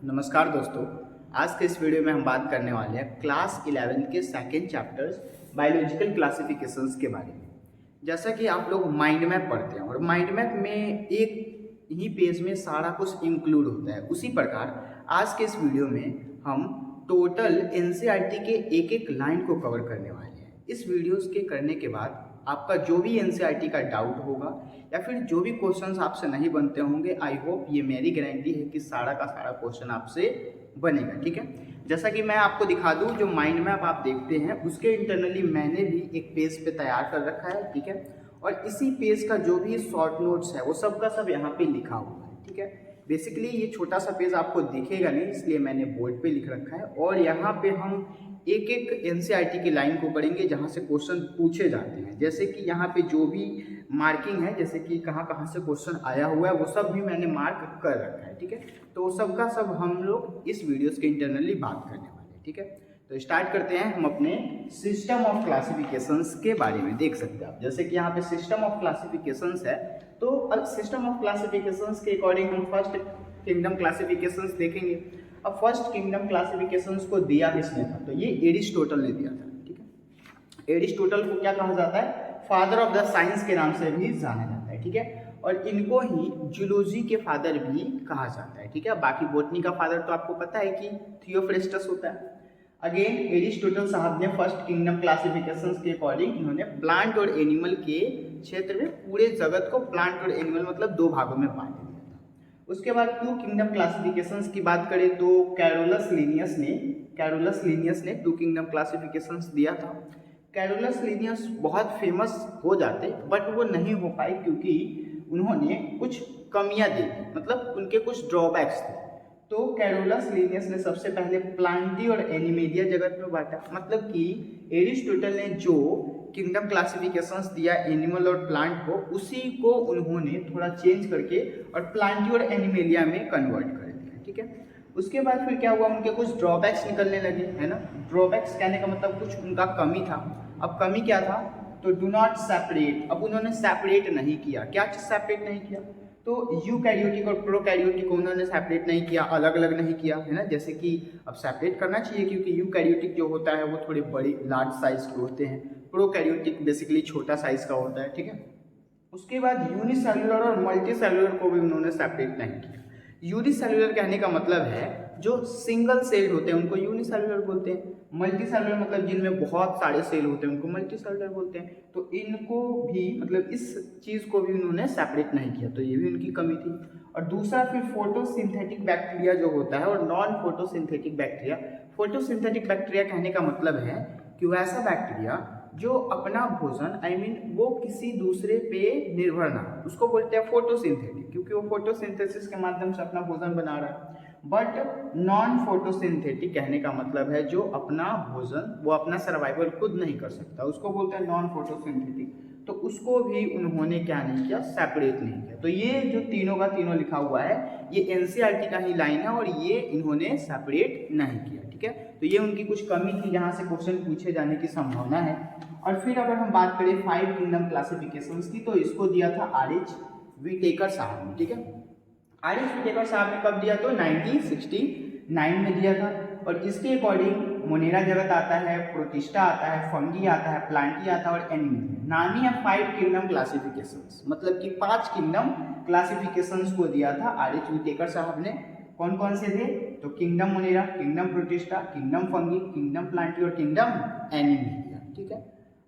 नमस्कार दोस्तों। आज के इस वीडियो में हम बात करने वाले हैं क्लास 11 के सेकेंड चैप्टर बायोलॉजिकल क्लासिफिकेशंस के बारे में। जैसा कि आप लोग माइंड मैप पढ़ते हैं और माइंड मैप में एक ही पेज में सारा कुछ इंक्लूड होता है, उसी प्रकार आज के इस वीडियो में हम टोटल एनसीईआरटी के एक एक लाइन को कवर करने वाले हैं। इस वीडियोस के करने के बाद आपका जो भी एनसीईआरटी का डाउट होगा या फिर जो भी क्वेश्चंस आपसे नहीं बनते होंगे, आई होप ये मेरी गारंटी है कि सारा का सारा क्वेश्चन आपसे बनेगा। ठीक है, जैसा कि मैं आपको दिखा दूं, जो माइंड मैप आप देखते हैं उसके इंटरनली मैंने भी एक पेज पे तैयार कर रखा है। ठीक है, और इसी पेज का जो भी शॉर्ट नोट्स है वो सब का सब यहाँ पे लिखा हुआ है। ठीक है, बेसिकली ये छोटा सा पेज आपको दिखेगा नहीं, इसलिए मैंने बोर्ड पे लिख रखा है और यहाँ पे हम एक एक एनसीईआरटी की लाइन को पढ़ेंगे जहाँ से क्वेश्चन पूछे जाते हैं। जैसे कि यहाँ पे जो भी मार्किंग है, जैसे कि कहाँ कहाँ से क्वेश्चन आया हुआ है वो सब भी मैंने मार्क कर रखा है। ठीक है, तो सब का सब हम लोग इस वीडियोस के इंटरनली बात करने वाले हैं। ठीक है, तो स्टार्ट करते हैं हम अपने सिस्टम ऑफ क्लासिफिकेशंस के बारे में। देख सकते हैं आप, जैसे कि यहाँ पे सिस्टम ऑफ क्लासिफिकेशंस है, तो अब सिस्टम ऑफ क्लासिफिकेशंस के अकॉर्डिंग हम फर्स्ट किंगडम क्लासिफिकेशंस देखेंगे। अब फर्स्ट किंगडम क्लासिफिकेशंस को दिया किसने था, तो ये एरिस्टोटल ने दिया था। ठीक है, एरिस्टोटल को क्या कहा जाता है, फादर ऑफ द साइंस के नाम से भी जाना जाता है। ठीक है, और इनको ही जूलॉजी के फादर भी कहा जाता है। ठीक है, बाकी बोटनी का फादर तो आपको पता है कि थियोफ्रेस्टस होता है। अगेन एरिस्टोटल साहब ने फर्स्ट किंगडम क्लासिफिकेशंस के अकॉर्डिंग इन्होंने प्लांट और एनिमल के क्षेत्र में पूरे जगत को प्लांट और एनिमल मतलब दो भागों में बांट दिया था। उसके बाद टू किंगडम क्लासिफिकेशंस की बात करें तो कैरोलस लीनियस ने टू किंगडम क्लासिफिकेशंस दिया था। कैरोलस लीनियस बहुत फेमस हो जाते बट वो नहीं हो पाए क्योंकि उन्होंने कुछ कमियां दी, मतलब उनके कुछ ड्रॉबैक्स थे। तो कैरोलस लीनियस ने सबसे पहले प्लांटी और एनिमेलिया जगत में बांटा, मतलब कि एरिस्टोटल ने जो किंगडम क्लासिफिकेशंस दिया एनिमल और प्लांट को, उसी को उन्होंने थोड़ा चेंज करके और प्लांटी और एनिमेलिया में कन्वर्ट कर दिया। ठीक है, उसके बाद फिर क्या हुआ, उनके कुछ ड्रॉबैक्स निकलने लगे, है ना। ड्रॉबैक्स कहने का मतलब कुछ उनका कमी था। अब कमी क्या था, तो डू नॉट सेपरेट। अब उन्होंने सेपरेट नहीं किया। क्या चीज सेपरेट नहीं किया, तो यूकैरियोटिक और प्रोकैरियोटिक को उन्होंने सेपरेट नहीं किया, अलग अलग नहीं किया, है ना। जैसे कि अब सेपरेट करना चाहिए क्योंकि यूकैरियोटिक जो होता है वो थोड़े बड़ी लार्ज साइज के होते हैं, प्रोकैरियोटिक बेसिकली छोटा साइज का होता है। ठीक है, उसके बाद यूनिसेलुलर और मल्टीसेलुलर को भी उन्होंने सेपरेट नहीं किया। यूनिसेलुलर कहने का मतलब है जो सिंगल सेल होते हैं उनको यूनिसेलुलर बोलते हैं। मल्टीसेलुलर मतलब जिनमें बहुत सारे सेल होते हैं उनको मल्टीसेलुलर बोलते हैं। तो इनको भी मतलब इस चीज को भी उन्होंने सेपरेट नहीं किया, तो ये भी उनकी कमी थी। और दूसरा फिर फोटोसिंथेटिक बैक्टीरिया जो होता है और non photosynthetic bacteria. Photosynthetic bacteria कहने का मतलब है कि वैसा बैक्टीरिया जो अपना भोजन वो किसी दूसरे पे निर्भर ना, उसको बोलते हैं फोटोसिंथेटिक, क्योंकि वो फोटोसिंथेसिस के माध्यम से अपना भोजन बना रहा है। बट नॉन फोटोसिंथेटिक कहने का मतलब है जो अपना भोजन वो अपना सर्वाइवल खुद नहीं कर सकता, उसको बोलते हैं नॉन फोटोसिंथेटिक। तो उसको भी उन्होंने क्या नहीं किया, सेपरेट नहीं किया। तो ये जो तीनों का तीनों लिखा हुआ है ये एनसीईआरटी का ही लाइन है और ये इन्होंने सेपरेट नहीं किया। ठीक है, तो ये उनकी कुछ कमी थी जहाँ से क्वेश्चन पूछे जाने की संभावना है। और फिर अगर हम बात करें फाइव किंगडम क्लासिफिकेशंस की, तो इसको दिया था आर.एच. व्हिटेकर साहब ने। ठीक है, आर.एच. व्हिटेकर साहब ने कब दिया, तो 1969 में दिया था। और इसके अकॉर्डिंग मोनेरा जगत आता है, प्रोटिस्टा आता है, फंगी आता है, प्लांटी आता है और एनिमल। नाम ही है फाइव किंगडम क्लासिफिकेशंस, मतलब कि 5 किंगडम क्लासिफिकेशंस को दिया था आर.एच. व्हिटेकर साहब ने। कौन कौन से थे, तो kingdom Monera, kingdom protista, kingdom fungi, kingdom Plantae और किंगडम एनिमल। ठीक है,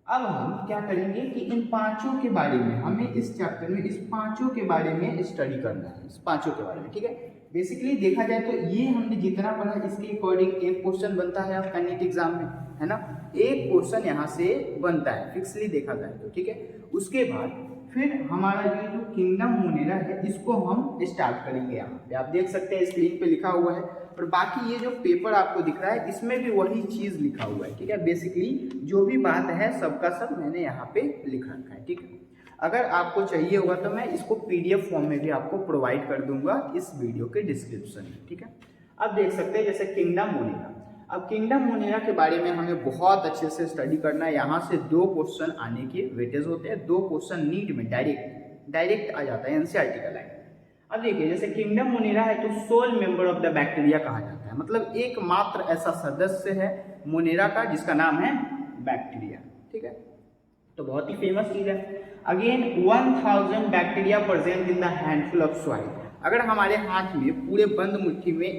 अब हम क्या करेंगे कि इन पांचों के बारे में हमें इस चैप्टर में इस पांचों के बारे में स्टडी करना है, इस पांचों के बारे में। ठीक है, बेसिकली देखा जाए तो ये हमने जितना पढ़ा इसके अकॉर्डिंग एक क्वेश्चन बनता है आपका नीट एग्जाम में, है ना। एक क्वेश्चन यहाँ से बनता है फिक्सली देखा जाए तो। ठीक है, उसके बाद फिर हमारा ये जो किंगडम मोनेरा है इसको हम स्टार्ट करेंगे। यहाँ पे आप देख सकते हैं स्क्रीन पे लिखा हुआ है, और बाकी ये जो पेपर आपको दिख रहा है इसमें भी वही चीज लिखा हुआ है। ठीक है, बेसिकली जो भी बात है सबका सब मैंने यहाँ पे लिख रखा है। ठीक है, अगर आपको चाहिए होगा तो मैं इसको पीडीएफ फॉर्म में भी आपको प्रोवाइड कर दूंगा इस वीडियो के डिस्क्रिप्शन में। ठीक है, अब देख सकते हैं जैसे किंगडम मोनेरा। अब किंगडम मोनेरा के बारे में हमें बहुत अच्छे से स्टडी करना है। यहाँ से 2 क्वेश्चन आने के वेटेज होते हैं, 2 क्वेश्चन नीट में डायरेक्ट आ जाता है एनसीईआरटी का लाइन। अब देखिए जैसे किंगडम मोनेरा है तो sole member of the bacteria कहा जाता है, मतलब एकमात्र ऐसा सदस्य है मोनेरा का जिसका नाम है बैक्टीरिया, ठीक है। तो बहुत ही फेमस चीज है। Again 1000 bacteria present in the handful of soil. अगर हमारे हाथ में पूरे बंद मुट्ठी में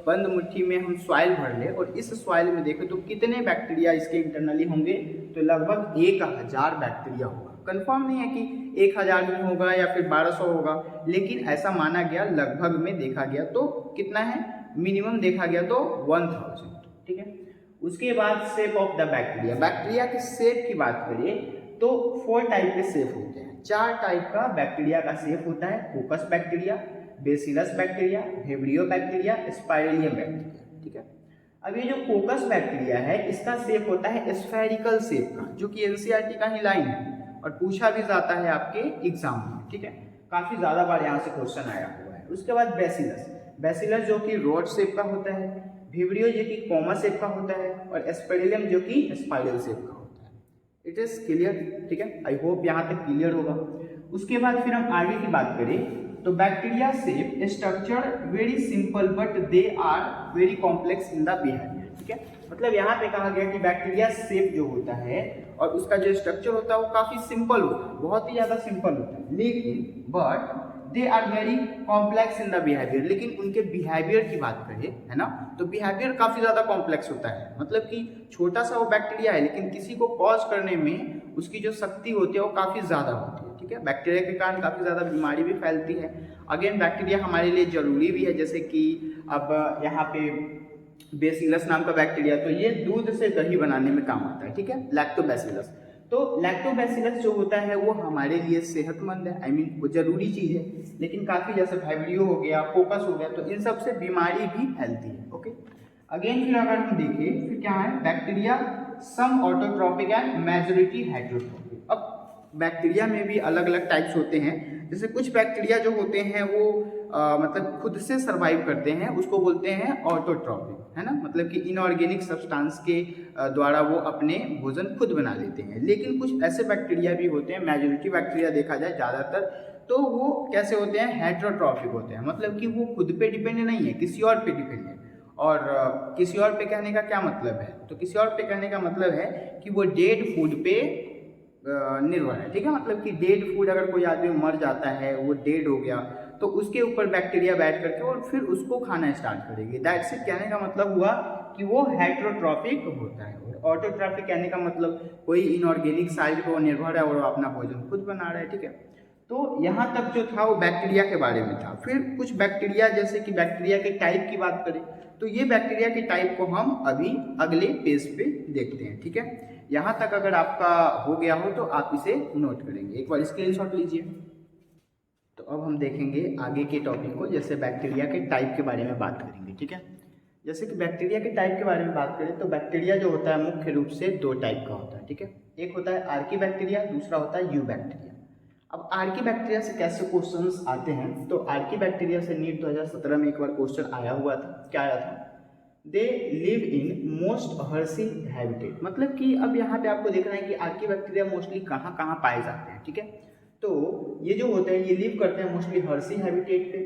बंद मुट्ठी में हम सॉइल भर ले और इस सॉइल में देखें तो कितने बैक्टीरिया इसके इंटरनली होंगे, तो लगभग 1000 बैक्टीरिया होगा। कंफर्म नहीं है कि 1000 ही होगा या फिर 1200 होगा, लेकिन ऐसा माना गया, लगभग में देखा गया तो कितना है, मिनिमम देखा गया तो 1000, ठीक है। उसके बाद shape of the bacteria, bacteria के शेप की बात करें तो 4 टाइप के शेप होते हैं, 4 टाइप का बैक्टीरिया का शेप होता है। Coccus bacteria, bacillus bacteria, vibrio bacteria, spirillum bacteria, ठीक है। अब ये जो कोकस बैक्टीरिया है इसका शेप होता है स्फेरिकल शेप का, जो कि एनसीईआरटी का ही लाइन है और पूछा भी जाता है आपके एग्जाम में, ठीक है। काफी ज्यादा बार यहाँ से क्वेश्चन आया हुआ है। उसके बाद बेसिलस, बेसिलस जो कि रॉड शेप का होता है, विब्रियो जो कि कॉमा शेप का होता है और स्पाइरेलियम जो कि स्पाइरल शेप का होता है। इट इज क्लियर, ठीक है। आई होप यहाँ तक क्लियर होगा। उसके बाद फिर हम आगे की बात करें तो bacteria shape structure very simple but they are very complex in the behaviour, ठीक है। मतलब यहाँ पे कहा गया कि बैक्टीरिया शेप जो होता है और उसका जो स्ट्रक्चर होता है वो काफी सिंपल होता है, बहुत ही ज्यादा सिंपल होता है, लेकिन but they are very complex in the behaviour. लेकिन उनके बिहेवियर की बात करें, है ना, तो बिहेवियर काफी ज्यादा कॉम्प्लेक्स होता है। मतलब कि छोटा सा वो बैक्टीरिया है लेकिन किसी को कॉज करने में उसकी जो शक्ति होती है वो काफी ज्यादा होती है, ठीक है। बैक्टीरिया के कारण काफी ज्यादा बीमारी भी फैलती है। अगेन बैक्टीरिया हमारे लिए जरूरी भी है, जैसे कि अब यहाँ पे बेसिलस नाम का बैक्टीरिया, तो ये दूध से दही बनाने में काम आता है, ठीक है, लैक्टोबैसिलस। तो लैक्टोबैसिलस जो होता है वो हमारे लिए सेहतमंद है, आई मीन वो जरूरी चीज है, लेकिन काफी जैसे वाइब्रियो हो गया, फोकस हो गया, तो इन सब से बीमारी भी फैलती है, ओके। अगेन फिर अगर हम देखें फिर क्या है, bacteria some autotrophic and majority heterotrophic. अब बैक्टीरिया में भी अलग अलग टाइप्स होते हैं, जैसे कुछ बैक्टीरिया जो होते हैं वो मतलब खुद से सर्वाइव करते हैं, उसको बोलते हैं ऑटोट्रॉपिक, है ना, मतलब कि इनऑर्गेनिक सब्सटेंस के द्वारा वो अपने भोजन खुद बना लेते हैं। लेकिन कुछ ऐसे बैक्टीरिया भी होते हैं, मेजॉरिटी बैक्टीरिया देखा जाए ज़्यादातर, तो वो कैसे होते हैं, हेटेरोट्रॉपिक होते हैं, मतलब कि वो खुद पे डिपेंड नहीं है, किसी और पे डिपेंड है। और किसी और पे कहने का क्या मतलब है, तो किसी और पे कहने का मतलब है कि वो डेड फूड पे निर्भर है, ठीक है। मतलब कि डेड फूड, अगर कोई आदमी मर जाता है, वो डेड हो गया, तो उसके ऊपर बैक्टीरिया बैठ करके और फिर उसको खाना स्टार्ट करेगी। दैट्स इट, कहने का मतलब हुआ कि वो हेटेरोट्रॉपिक होता है। और ऑटोट्रॉपिक कहने का मतलब कोई इनऑर्गेनिक साइड पर निर्भर है और वो अपना भोजन खुद बना रहा है, ठीक है। तो यहाँ तक जो था वो बैक्टीरिया के बारे में था। फिर कुछ बैक्टीरिया, जैसे कि बैक्टीरिया के टाइप की बात करें तो ये बैक्टीरिया के टाइप को हम अभी अगले पेज पे देखते हैं, ठीक है। यहाँ तक अगर आपका हो गया हो तो आप इसे नोट करेंगे, एक बार स्क्रीनशॉट लीजिए। तो अब हम देखेंगे आगे के टॉपिक को, जैसे बैक्टीरिया के टाइप के बारे में बात करेंगे, ठीक है। जैसे कि बैक्टीरिया के टाइप के बारे में बात करें तो बैक्टीरिया जो होता है मुख्य रूप से 2 टाइप का होता है, ठीक है। एक होता है आर्की बैक्टीरिया, दूसरा होता है यू बैक्टीरिया। अब आर्की बैक्टीरिया से कैसे क्वेश्चंस आते हैं, तो आर्की बैक्टीरिया से नीट 2017 में एक बार क्वेश्चन आया हुआ था। क्या आया था, they live in most Hershey habitat, मतलब कि अब यहाँ पे आपको देखना है कि आर्की बैक्टीरिया मोस्टली कहाँ कहाँ पाए जाते हैं, ठीक है। तो ये जो होते हैं ये लिव करते हैं मोस्टली हर्सी हैबिटेट पे।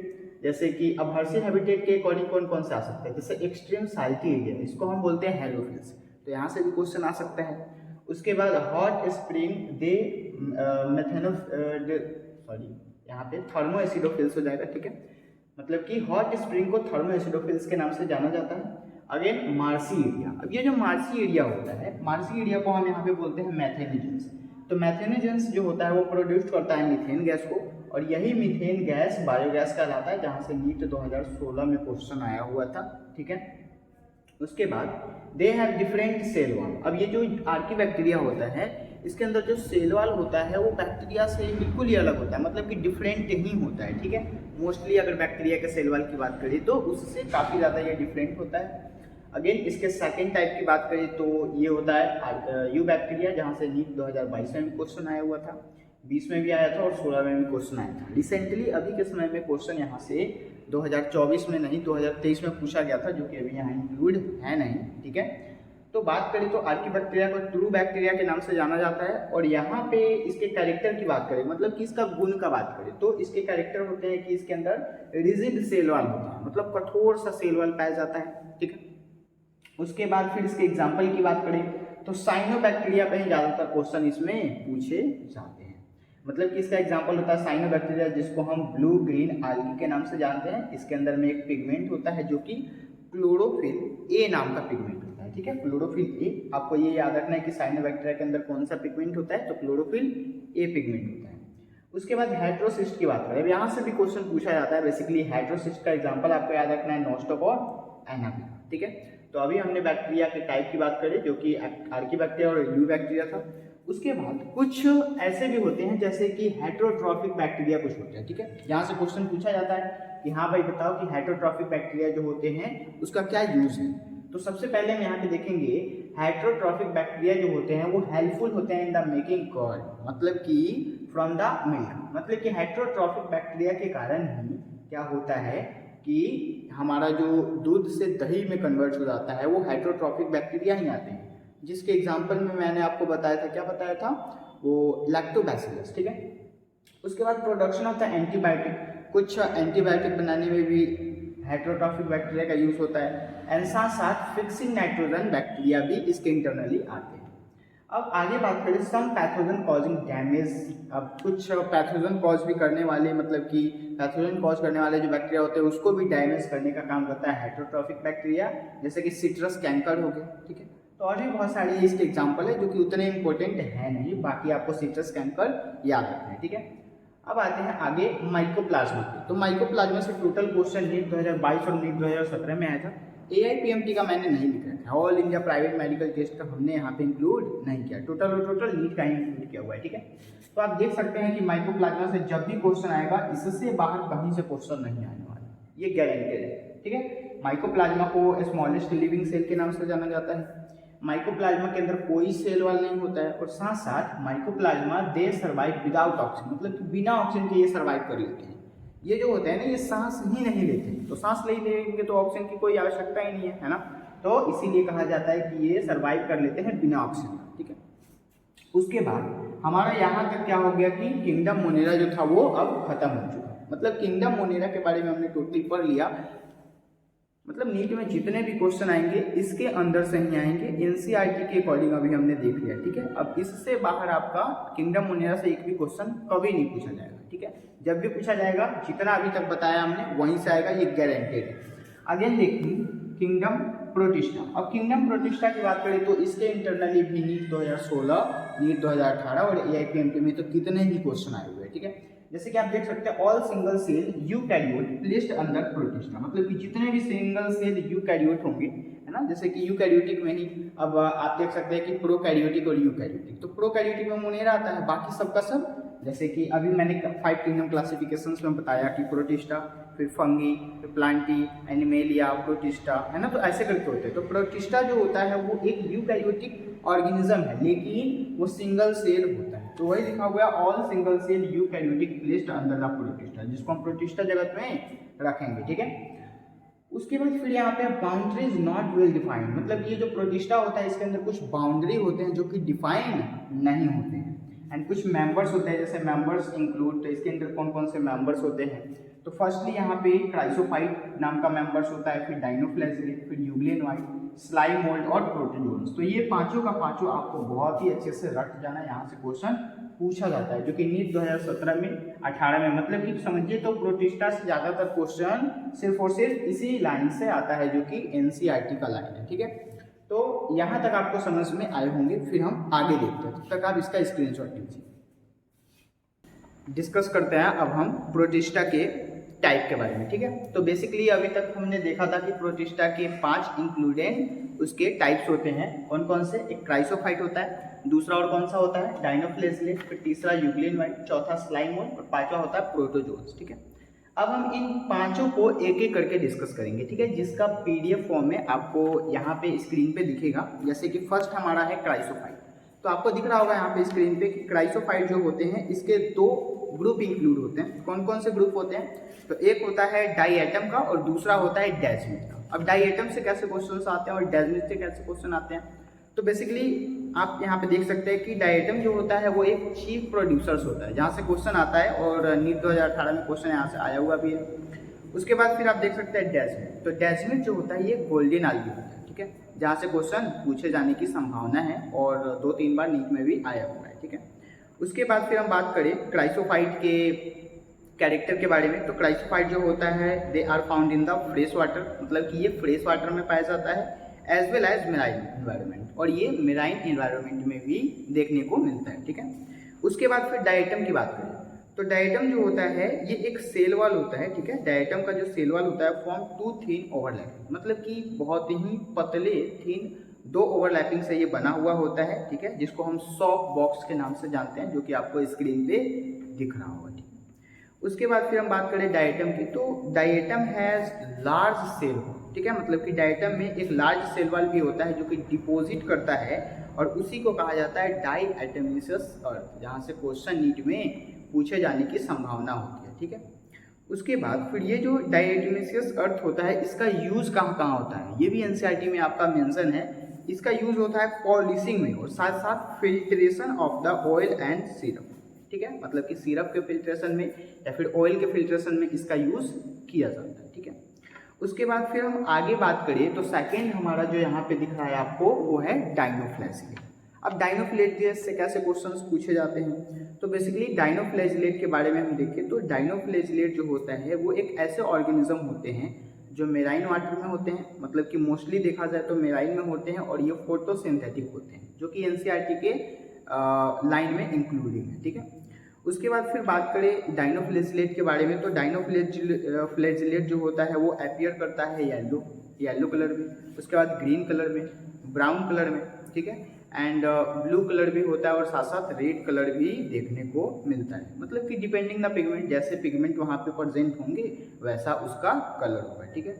जैसे कि अब हर्सी हैबिटेट के अकॉर्डिंग कौन कौन से आ सकते हैं, जैसे एक्सट्रीम साल्टी एरिया, इसको हम बोलते हैं हेलोफिल्स, तो यहाँ से भी क्वेश्चन आ सकता है। उसके बाद हॉट स्प्रिंग दे यहाँ पे थर्मो एसिडोफिल्स हो जाएगा, ठीक है। मतलब कि हॉट स्प्रिंग को थर्मो एसिडोफिल्स के नाम से जाना जाता है। अगेन मार्सी एरिया, अब ये जो मार्सी एरिया होता है, मार्सी एरिया को हम यहाँ पे बोलते हैं मैथेनोजेंस। तो मैथेनोजेंस जो होता है वो प्रोड्यूस करता है मीथेन गैस को, और यही मीथेन गैस बायोगैस कहलाता है, जहाँ से नीट 2016 में क्वेश्चन आया हुआ था, ठीक है। उसके बाद they have different cell wall. अब ये जो आर्की बैक्टीरिया होता है इसके अंदर जो सेल वॉल होता है वो बैक्टीरिया से बिल्कुल ही अलग होता है, मतलब कि डिफरेंट ही होता है, ठीक है। मोस्टली अगर बैक्टीरिया के सेल वॉल की बात करें तो उससे काफ़ी ज़्यादा ये डिफरेंट होता है। अगेन इसके सेकेंड टाइप की बात करें तो ये होता है यू बैक्टीरिया, जहाँ से नीट 2022 में भी क्वेश्चन आया हुआ था, 20 में भी आया था और 16 में भी क्वेश्चन आया था। रिसेंटली अभी के समय में क्वेश्चन यहाँ से 2024 में नहीं 2023 में पूछा गया था, जो कि अभी यहाँ इंक्लूड है नहीं, ठीक है। तो बात करें तो आर्कीबैक्टीरिया को ट्रू बैक्टीरिया के नाम से जाना जाता है। और यहाँ पे इसके कैरेक्टर की बात करें, मतलब कि इसका गुण का बात करें, तो इसके कैरेक्टर होते हैं कि इसके अंदर रिजिड सेल वॉल होता है, मतलब कठोर सा सेल वॉल पाया जाता है, ठीक है। उसके बाद फिर इसके एग्जाम्पल की बात करें तो साइनोबैक्टीरिया पे ही ज़्यादातर क्वेश्चन इसमें पूछे जाते हैं। मतलब कि इसका एग्जाम्पल होता है साइनोबैक्टीरिया, जिसको हम ब्लू ग्रीन आल्गी के नाम से जानते हैं। इसके अंदर में एक पिगमेंट होता है जो कि क्लोरोफिल ए नाम का पिगमेंट होता है, ठीक है। क्लोरोफिल ए, आपको ये याद रखना है कि साइनोबैक्टीरिया के अंदर कौन सा पिगमेंट होता है, तो क्लोरोफिल ए पिगमेंट होता है। उसके बाद हेट्रोसिस्ट की बात करें, अब यहाँ से भी क्वेश्चन पूछा जाता है। बेसिकली हेट्रोसिस्ट का एग्जाम्पल आपको याद रखना है नॉस्टॉक और एनाबी, ठीक है। तो अभी हमने बैक्टीरिया के टाइप की बात करी जो कि आर्कीबैक्टीरिया और यू बैक्टीरिया था। उसके बाद कुछ ऐसे भी होते हैं जैसे कि हेटेरोट्रॉफिक बैक्टीरिया कुछ होते हैं, ठीक है। यहाँ से क्वेश्चन पूछा जाता है कि हाँ भाई बताओ कि हेटेरोट्रॉफिक बैक्टीरिया जो होते हैं उसका क्या यूज है। तो सबसे पहले हम यहाँ पे देखेंगे हेटेरोट्रॉफिक बैक्टीरिया जो होते हैं वो हेल्पफुल होते हैं इन द मेकिंग कर्ड, मतलब कि फ्रॉम द मिल्क। मतलब कि हेटेरोट्रॉफिक बैक्टीरिया के कारण ही क्या होता है कि हमारा जो दूध से दही में कन्वर्ट हो जाता है वो हेटेरोट्रॉफिक बैक्टीरिया ही आते हैं, जिसके एग्जांपल में मैंने आपको बताया था, क्या बताया था, वो लैक्टोबैसिलस, ठीक है। उसके बाद प्रोडक्शन ऑफ द एंटीबायोटिक, कुछ एंटीबायोटिक बनाने में भी हेटेरोट्रॉफिक बैक्टीरिया का यूज होता है। एंड साथ साथ फिक्सिंग नाइट्रोजन बैक्टीरिया भी इसके इंटरनली आते हैं। अब आगे बात करें सम पैथोजन कॉजिंग डैमेज। अब कुछ पैथोजन कॉज भी करने वाले, मतलब कि पैथोजन कॉज करने वाले जो बैक्टीरिया होते हैं उसको भी डैमेज करने का काम करता है हेटेरोट्रॉफिक बैक्टीरिया, जैसे कि सिट्रस कैंकर हो गया, ठीक है। तो और भी बहुत सारे इसके एग्जाम्पल है जो कि उतने इंपॉर्टेंट है नहीं, बाकी आपको सिट्रस कैंकर याद रखना है, ठीक है। अब आते हैं आगे माइकोप्लाज्मा पे। तो माइकोप्लाज्मा से टोटल क्वेश्चन नीट 2022 और नीट 2017 में आया था। AIPMT का मैंने नहीं लिखा है, all India private medical test का हमने यहाँ पे इंक्लूड नहीं किया, टोटल नीट का इंक्लूड किया हुआ है, ठीक है। तो आप देख सकते हैं कि माइकोप्लाज्मा से जब भी क्वेश्चन आएगा इससे बाहर कहीं से क्वेश्चन नहीं आने वाला, ये गारंटेड है, ठीक है। माइकोप्लाज्मा को स्मॉलेस्ट लिविंग सेल के नाम से जाना जाता है। माइकोप्लाज्मा के अंदर कोई सेल वॉल नहीं होता है, और साथ साथ माइकोप्लाज्मा दे सर्वाइव विदाउट ऑक्सीजन, मतलब कि बिना ऑक्सीजन के ये सर्वाइव कर लेते हैं। ये जो होते हैं ना, ये सांस ही नहीं लेते, तो सांस नहीं लेंगे तो ऑक्सीजन की कोई आवश्यकता ही नहीं है ना। तो इसीलिए कहा जाता है कि ये सर्वाइव कर लेते हैं बिना ऑक्सीजन, ठीक है। उसके बाद हमारा यहाँ तक क्या हो गया कि किंगडम मोनेरा जो था वो अब खत्म हो चुका है। मतलब किंगडम मोनेरा के बारे में हमने टोटली पढ़ लिया। मतलब नीट में जितने भी क्वेश्चन आएंगे इसके अंदर से ही आएंगे, एनसीईआरटी के अकॉर्डिंग अभी हमने देख लिया, ठीक है। अब इससे बाहर आपका किंगडम मोनेरा से एक भी क्वेश्चन कभी नहीं पूछा जाएगा, ठीक है। जब भी पूछा जाएगा जितना अभी तक बताया हमने वहीं से आएगा, ये गारंटेड है। अगेन देखिए किंगडम प्रोटिस्टा। अब किंगडम प्रोटिस्टा की बात करें तो इसके इंटरनली भी नीट 2016, नीट 2018 और AIPMT में तो कितने ही क्वेश्चन आए हुए हैं, ठीक है। जैसे कि आप देख सकते हैं all single cell eukaryote placed under Protista, मतलब कि जितने भी सिंगल सेल यूकैरियोट होंगे, है ना, जैसे कि यूकैरियोटिक में ही अब आप देख सकते हैं कि प्रोकैरियोटिक और यूकैरियोटिक। तो प्रोकैरियोटिक में मोनेरा आता है, बाकी सबका सब, जैसे कि अभी मैंने 5 किंगडम क्लासिफिकेशंस में बताया कि प्रोटिस्टा, फिर फंगी, फिर प्लांटी, एनिमेलिया, प्रोटिस्टा, है ना। तो ऐसे करके होते हैं। तो प्रोटिस्टा जो होता है वो एक यूकैरियोटिक ऑर्गेनिज्म है, लेकिन वो सिंगल सेल होता है। तो वही लिखा हुआ है all single cell eukaryotic placed under the protista, जिसको हम प्रोटिस्टा जगत में रखेंगे, ठीक है। उसके बाद फिर यहाँ पे बाउंड्रीज नॉट वेल डिफाइंड, मतलब ये जो प्रोटिस्टा होता है इसके अंदर कुछ बाउंड्री होते हैं जो कि डिफाइंड नहीं होते हैं। एंड कुछ मेंबर्स होते हैं, जैसे मेंबर्स इंक्लूड, तो इसके अंदर कौन कौन से मेंबर्स होते हैं। तो फर्स्टली यहाँ पे क्राइसोफाइट नाम का मेंबर्स होता है, फिर डाइनोफ्लैजिलेट, फिर यूग्लेनोइड, स्लाइम मोल्ड और प्रोटोजोन्स। तो ये पांचों का पांचों आपको बहुत ही अच्छे से रट जाना, यहाँ से क्वेश्चन पूछा जाता है, जो कि नीट 2017 में 18 में, मतलब कि समझिए तो प्रोटिस्टा से ज़्यादातर क्वेश्चन सिर्फ और सिर्फ इसी लाइन से आता है, जो कि एनसीईआरटी का लाइन है, ठीक है। तो यहाँ तक आपको समझ में आए होंगे, फिर हम आगे देखते हैं, तब तक आप इसका स्क्रीनशॉट लीजिए। डिस्कस करते हैं अब हम प्रोटिस्टा के टाइप के बारे में, ठीक है। तो बेसिकली अभी तक हमने देखा था कि प्रोटिस्टा के 5 इंक्लूडेड उसके टाइप्स होते हैं। कौन कौन से, एक क्राइसोफाइट होता है, दूसरा और कौन सा होता है डाइनोफ्लैजिलेट, फिर तीसरा यूग्लेनोइड, चौथा स्लाइम मोल्ड और पांचवा होता है प्रोटोजोन्स, ठीक है। अब हम इन पांचों को एक एक करके डिस्कस करेंगे, ठीक है, जिसका PDF फॉर्म में आपको यहाँ पे स्क्रीन पे दिखेगा। जैसे कि फर्स्ट हमारा है क्राइसोफाइट। तो आपको दिख रहा होगा यहाँ पे स्क्रीन पे कि क्राइसोफाइट जो होते हैं इसके 2 ग्रुप इंक्लूड होते हैं। कौन कौन से ग्रुप होते हैं, तो एक होता है डाई एटम का और दूसरा होता है डैजमिड का। अब डाई एटम से कैसे क्वेश्चन आते हैं और डैजमिड से कैसे क्वेश्चन आते हैं, तो बेसिकली आप यहाँ पे देख सकते हैं कि डायटम जो होता है वो एक चीफ प्रोड्यूसर्स होता है, जहाँ से क्वेश्चन आता है और नीट 2018 में क्वेश्चन यहाँ से आया हुआ भी है। उसके बाद फिर आप देख सकते हैं डैशमिट। तो डैशमिट जो होता है ये गोल्डन आलगी होता है, ठीक है, जहाँ से क्वेश्चन पूछे जाने की संभावना है और 2-3 बार नीट में भी आया हुआ है, ठीक है। उसके बाद फिर हम बात करें क्राइसोफाइट के कैरेक्टर के बारे में। तो क्राइसोफाइट जो होता है they are found in the fresh water, मतलब कि ये फ्रेश वाटर में पाया जाता है, as well as marine environment, और ये मेराइन एनवायरनमेंट में भी देखने को मिलता है, ठीक है। उसके बाद फिर डायटम की बात करें तो डायटम जो होता है ये एक सेल वॉल होता है, ठीक है। डायटम का जो सेल वॉल होता है फॉर्म 2 थिन ओवरलैपिंग, मतलब कि बहुत ही पतले थिन 2 ओवरलैपिंग से ये बना हुआ होता है, ठीक है, जिसको हम सॉफ्ट बॉक्स के नाम से जानते हैं, जो कि आपको स्क्रीन पे दिख रहा होगा, ठीक है। उसके बाद फिर हम बात करें डायटम की, तो diatom has large cell wall, ठीक है, मतलब कि डायटम में एक लार्ज सेल वॉल भी होता है जो कि डिपॉजिट करता है, और उसी को कहा जाता है डाईएटमियस अर्थ, जहाँ से क्वेश्चन नीट में पूछे जाने की संभावना होती है, ठीक है। उसके बाद फिर ये जो डाईएटमियस अर्थ होता है इसका यूज कहाँ कहाँ होता है, ये भी एनसीईआरटी में आपका मेंशन है। इसका यूज होता है पॉलिशिंग में और साथ साथ filtration of the oil and syrup, ठीक है, मतलब कि सिरप के फिल्ट्रेशन में या फिर ऑयल के फिल्ट्रेशन में इसका यूज किया जाता है, ठीक है। उसके बाद फिर हम आगे बात करें तो सेकेंड हमारा जो यहाँ पे दिख रहा है आपको वो है डायनोफ्लैजिलेट। अब डायनोफ्लैजिलेट से कैसे क्वेश्चंस पूछे जाते हैं, तो बेसिकली डायनोफ्लैजिलेट के बारे में हम देखें तो डायनोफ्लैजिलेट जो होता है वो एक ऐसे ऑर्गेनिज्म होते हैं जो मेराइन वाटर में होते हैं, मतलब कि मोस्टली देखा जाए तो मेराइन में होते हैं, और ये फोटोसिंथेटिक होते हैं, जो कि एनसीईआरटी के लाइन में इंक्लूडिंग है, ठीक है। उसके बाद फिर बात करें डायनोफ्लैजिलेट के बारे में, तो डायनोफ्लैजिलेट जो होता है वो अपीयर करता है येलो कलर में, उसके बाद ग्रीन कलर में, ब्राउन कलर में, ठीक है, एंड ब्लू कलर भी होता है, और साथ साथ रेड कलर भी देखने को मिलता है, मतलब कि डिपेंडिंग द पिगमेंट, जैसे पिगमेंट वहाँ पे प्रेजेंट होंगे वैसा उसका कलर होगा, ठीक है।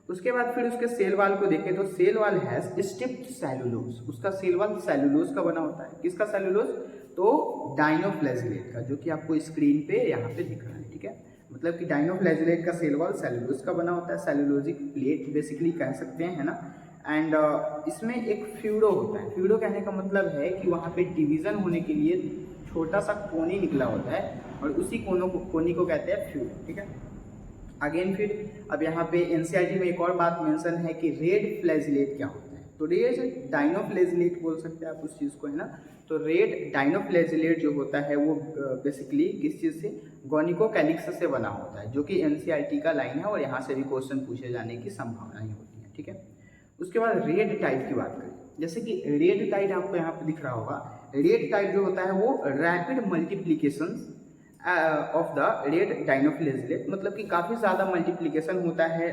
उसके बाद फिर उसके सेल वाल को देखें तो सेल वाल हैज स्टिफ्ड सेलुलोज, उसका सेल वाल सेलुलोज का बना होता है। किसका सेलुलोज, तो डायनोफ्लैजिलेट का, जो कि आपको स्क्रीन पे यहाँ पे दिख रहा है, ठीक है, मतलब कि डायनोफ्लैजिलेट का सेल वाल सेलुलोज का बना होता है, सेलुलोजिक प्लेट बेसिकली कह सकते हैं, है ना। एंड इसमें एक फ्यूडो होता है, फ्यूडो कहने का मतलब है कि वहाँ पे डिवीजन होने के लिए छोटा सा कोनी निकला होता है, और उसी कोनी को कहते हैं फ्यूडो, ठीक है। अगेन फिर अब यहाँ पे एनसीईआरटी में एक और बात मेंशन है कि रेड फ्लैजिलेट क्या होता है, तो रेड डायनोफ्लैजिलेट बोल सकते हैं आप उस चीज़ को, है ना। तो रेड डायनोफ्लैजिलेट जो होता है वो बेसिकली किस चीज़ से, गोनिकोकैलिक्स से बना होता है, जो कि एनसीईआरटी का लाइन है और यहाँ से भी क्वेश्चन पूछे जाने की संभावना ही होती है, ठीक है। उसके बाद रेड टाइप की बात करें, जैसे कि रेड टाइप आपको यहाँ पे दिख रहा होगा, रेड टाइप जो होता है वो rapid multiplication of the red dinoflagellate, मतलब कि काफ़ी ज़्यादा मल्टीप्लिकेशन होता है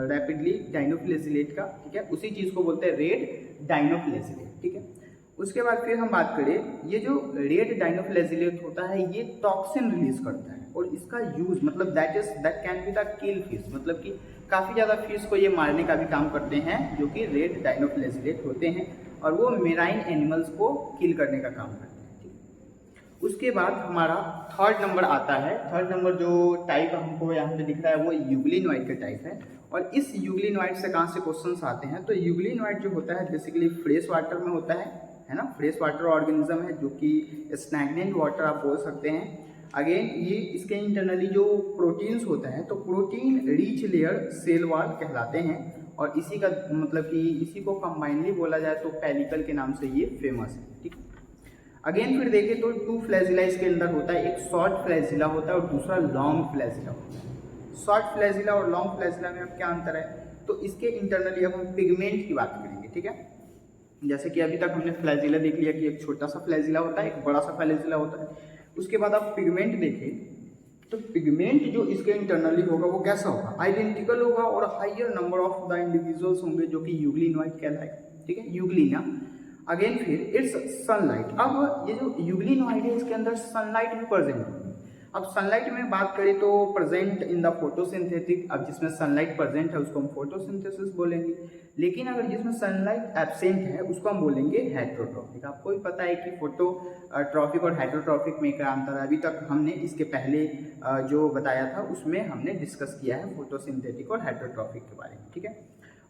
रैपिडली डायनोफ्लैजिलेट का, ठीक है, उसी चीज़ को बोलते हैं रेड डायनोफ्लैजिलेट, ठीक है। उसके बाद फिर हम बात करें, ये जो रेड डायनोफ्लैजिलेट होता है ये टॉक्सिन रिलीज करता है, और इसका यूज मतलब that can be the kill fish, मतलब कि काफ़ी ज़्यादा फिश को ये मारने का भी काम करते हैं, जो कि रेड डायनोफ्लैजिलेट होते हैं, और वो मेराइन एनिमल्स को किल करने का काम करते हैं। उसके बाद हमारा थर्ड नंबर आता है। थर्ड नंबर जो टाइप हमको यहाँ पे दिख रहा है वो यूग्लिनोइड का टाइप है, और इस यूग्लिनोइड से कहाँ से क्वेश्चंस आते हैं, तो यूग्लिनोइड जो होता है बेसिकली फ्रेश वाटर में होता है ना, फ्रेश वाटर ऑर्गेनिज्म है, जो कि स्टैग्नेंट वाटर आप बोल सकते हैं। अगेन ये इसके इंटरनली जो प्रोटीन्स होता है, तो protein rich layer cell wall कहलाते हैं, और इसी का मतलब कि इसी को कंबाइनली बोला जाए तो पेलिकल के नाम से ये फेमस है, ठीक है। अगेन फिर देखें तो 2 फ्लैजिला इसके अंदर होता है, एक शॉर्ट फ्लैजिला होता है और दूसरा लॉन्ग फ्लैजिला होता है। शॉर्ट फ्लैजिला और लॉन्ग फ्लैजिला में अब क्या अंतर है, तो इसके इंटरनली अब हम पिगमेंट की बात करेंगे, ठीक है। जैसे कि अभी तक हमने फ्लैजिला देख लिया कि एक छोटा सा फ्लैजिला होता है, एक बड़ा सा फ्लैजिला होता है। उसके बाद आप पिगमेंट देखें तो पिगमेंट जो इसके इंटरनली होगा वो कैसा होगा, आइडेंटिकल होगा, और higher number of the individuals होंगे, जो कि यूग्लिनोइड कहलाएगा, ठीक है, यूग्लिना। अगेन फिर इट्स सनलाइट, अब ये जो यूग्लिनोइड है इसके अंदर सनलाइट भी प्रेजेंट होगी। अब सनलाइट में बात करें तो प्रेजेंट इन द फोटोसिंथेटिक, अब जिसमें सनलाइट प्रेजेंट है उसको हम फोटोसिंथेसिस बोलेंगे, लेकिन अगर जिसमें सनलाइट एब्सेंट है उसको हम बोलेंगे हेट्रोट्रॉपिक। आपको भी पता है कि फोटोट्रॉपिक और हेट्रोट्रॉपिक में क्या अंतर है, अभी तक हमने इसके पहले जो बताया था उसमें हमने डिस्कस किया है फोटोसिंथेटिक और हेट्रोट्रॉपिक के बारे में, ठीक है।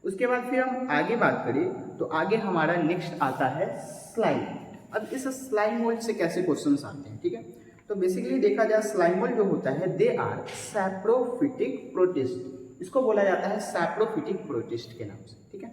उसके बाद फिर हम आगे बात करें तो आगे हमारा नेक्स्ट आता है स्लाइम। अब इस स्लाइम मोल्ड से कैसे क्वेश्चंस आते हैं, ठीक है। तो बेसिकली देखा जाए स्लाइम मोल्ड जो होता है दे आर सैप्रोफिटिक प्रोटिस्ट, इसको बोला जाता है सैप्रोफिटिक प्रोटिस्ट के नाम से, ठीक है।